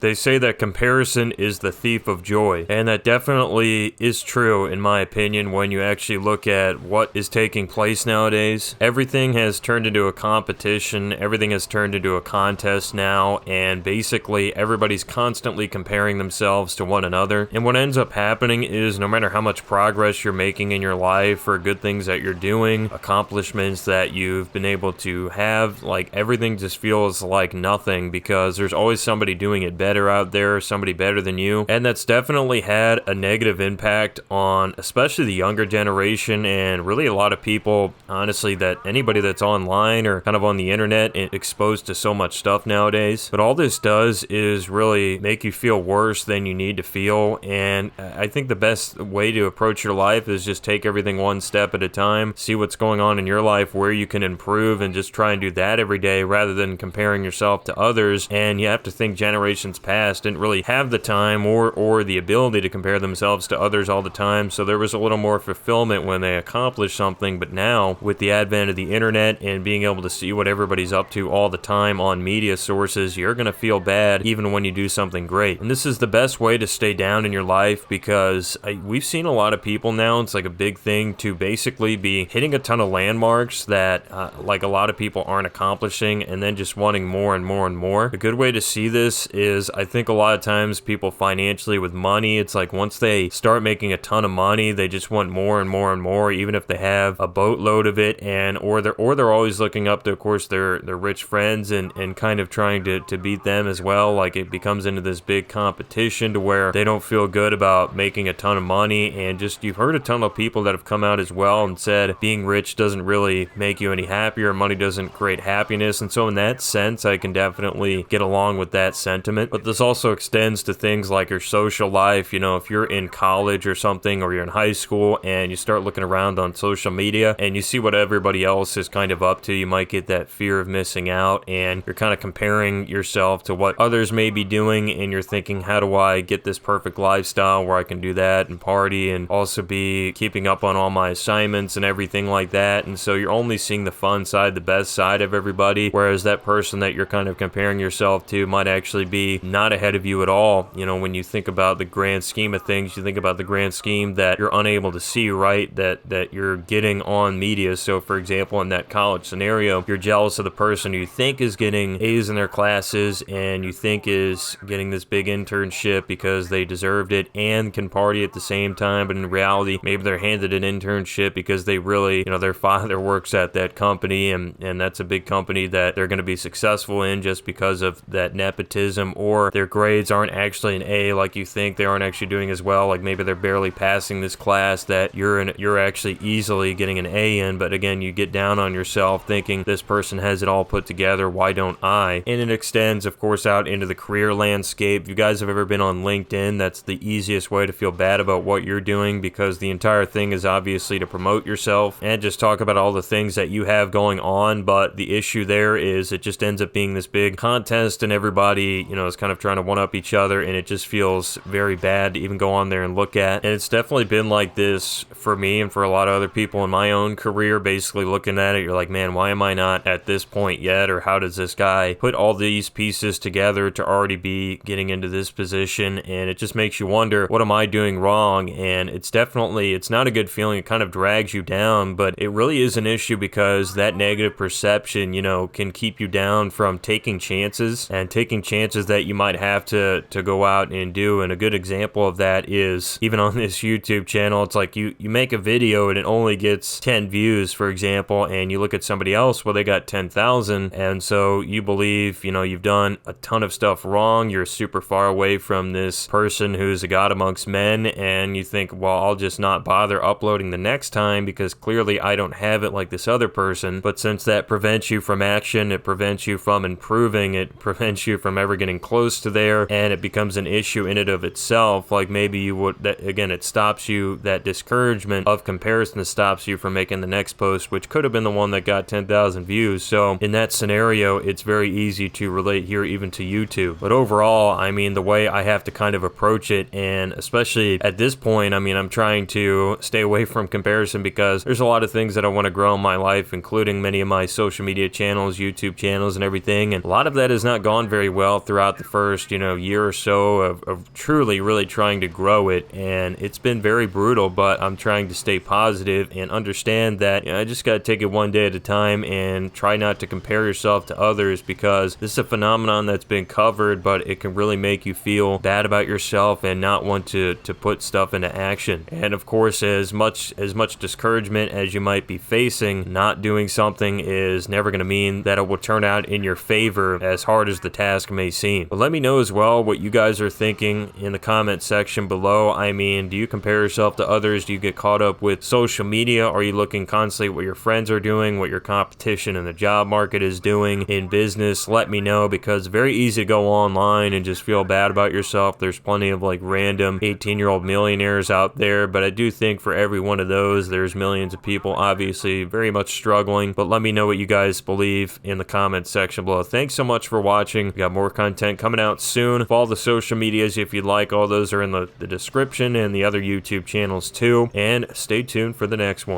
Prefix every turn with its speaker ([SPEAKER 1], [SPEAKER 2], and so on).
[SPEAKER 1] They say that comparison is the thief of joy, and that definitely is true in my opinion when you actually look at what is taking place nowadays. Everything has turned into a competition, everything has turned into a contest now, and basically everybody's constantly comparing themselves to one another. And what ends up happening is no matter how much progress you're making in your life or good things that you're doing, accomplishments that you've been able to have, like everything just feels like nothing because there's always somebody doing it better out there, somebody better than you. And that's definitely had a negative impact on especially the younger generation and really a lot of people, honestly, that anybody that's online or kind of on the internet and exposed to so much stuff nowadays. But all this does is really make you feel worse than you need to feel. And I think the best way to approach your life is just take everything one step at a time, see what's going on in your life, where you can improve, and just try and do that every day rather than comparing yourself to others. And you have to think generations past didn't really have the time or the ability to compare themselves to others all the time, so there was a little more fulfillment when they accomplished something. But now with the advent of the internet and being able to see what everybody's up to all the time on media sources, you're going to feel bad even when you do something great. And this is the best way to stay down in your life because we've seen a lot of people now, it's like a big thing to basically be hitting a ton of landmarks that like a lot of people aren't accomplishing and then just wanting more and more and more. A good way to see this is I think a lot of times people financially with money, it's like once they start making a ton of money, they just want more and more and more, even if they have a boatload of it. And or they're always looking up to, of course, their rich friends and kind of trying to beat them as well. Like it becomes into this big competition to where they don't feel good about making a ton of money. And just you've heard a ton of people that have come out as well and said being rich doesn't really make you any happier, money doesn't create happiness. And so in that sense, I can definitely get along with that sentiment. But this also extends to things like your social life. You know, if you're in college or something, or you're in high school and you start looking around on social media and you see what everybody else is kind of up to, you might get that fear of missing out and you're kind of comparing yourself to what others may be doing, and you're thinking, how do I get this perfect lifestyle where I can do that and party and also be keeping up on all my assignments and everything like that. And so you're only seeing the fun side, the best side of everybody, whereas that person that you're kind of comparing yourself to might actually be not ahead of you at all. You know, when you think about the grand scheme of things, you think about the grand scheme that you're unable to see, right? That you're getting on media. So for example, in that college scenario, you're jealous of the person who you think is getting A's in their classes and you think is getting this big internship because they deserved it and can party at the same time. But in reality, maybe they're handed an internship because they really, you know, their father works at that company and that's a big company that they're going to be successful in just because of that nepotism, or their grades aren't actually an A like you think, they aren't actually doing as well, like maybe they're barely passing this class that you're actually easily getting an A in. But again, you get down on yourself thinking this person has it all put together, why don't I? And it extends, of course, out into the career landscape. If you guys have ever been on LinkedIn, that's the easiest way to feel bad about what you're doing, because the entire thing is obviously to promote yourself and just talk about all the things that you have going on. But the issue there is it just ends up being this big contest and everybody, you know, is kind of trying to one up each other, and it just feels very bad to even go on there and look at. And it's definitely been like this for me and for a lot of other people in my own career. Basically looking at it, you're like, man, why am I not at this point yet? Or how does this guy put all these pieces together to already be getting into this position? And it just makes you wonder, what am I doing wrong? And it's not a good feeling. It kind of drags you down, but it really is an issue because that negative perception, you know, can keep you down from taking chances that you might have to go out and do. And a good example of that is even on this YouTube channel, it's like you make a video and it only gets 10 views, for example, and you look at somebody else, well, they got 10,000. And so you believe, you know, you've done a ton of stuff wrong. You're super far away from this person who's a god amongst men. And you think, well, I'll just not bother uploading the next time because clearly I don't have it like this other person. But since that prevents you from action, it prevents you from improving, it prevents you from ever getting close to there, and it becomes an issue in and of itself. Like maybe you would, that again, it stops you, that discouragement of comparison stops you from making the next post, which could have been the one that got 10,000 views. So in that scenario, it's very easy to relate here even to YouTube. But overall, I mean, the way I have to kind of approach it, and especially at this point, I mean, I'm trying to stay away from comparison because there's a lot of things that I want to grow in my life, including many of my social media channels, YouTube channels and everything. And a lot of that has not gone very well throughout the first, year or so of truly really trying to grow it, and it's been very brutal, but I'm trying to stay positive and understand that I just got to take it one day at a time and try not to compare yourself to others, because this is a phenomenon that's been covered, but it can really make you feel bad about yourself and not want to put stuff into action. And of course, as much discouragement as you might be facing, not doing something is never going to mean that it will turn out in your favor, as hard as the task may seem. But let me know as well what you guys are thinking in the comment section below. I mean, do you compare yourself to others? Do you get caught up with social media? Are you looking constantly at what your friends are doing, what your competition in the job market is doing in business? Let me know, because it's very easy to go online and just feel bad about yourself. There's plenty of like random 18-year-old millionaires out there, but I do think for every one of those, there's millions of people obviously very much struggling. But let me know what you guys believe in the comments section below. Thanks so much for watching. We got more content coming out soon. Follow the social medias if you'd like. All those are in the description, and the other YouTube channels too. And stay tuned for the next one.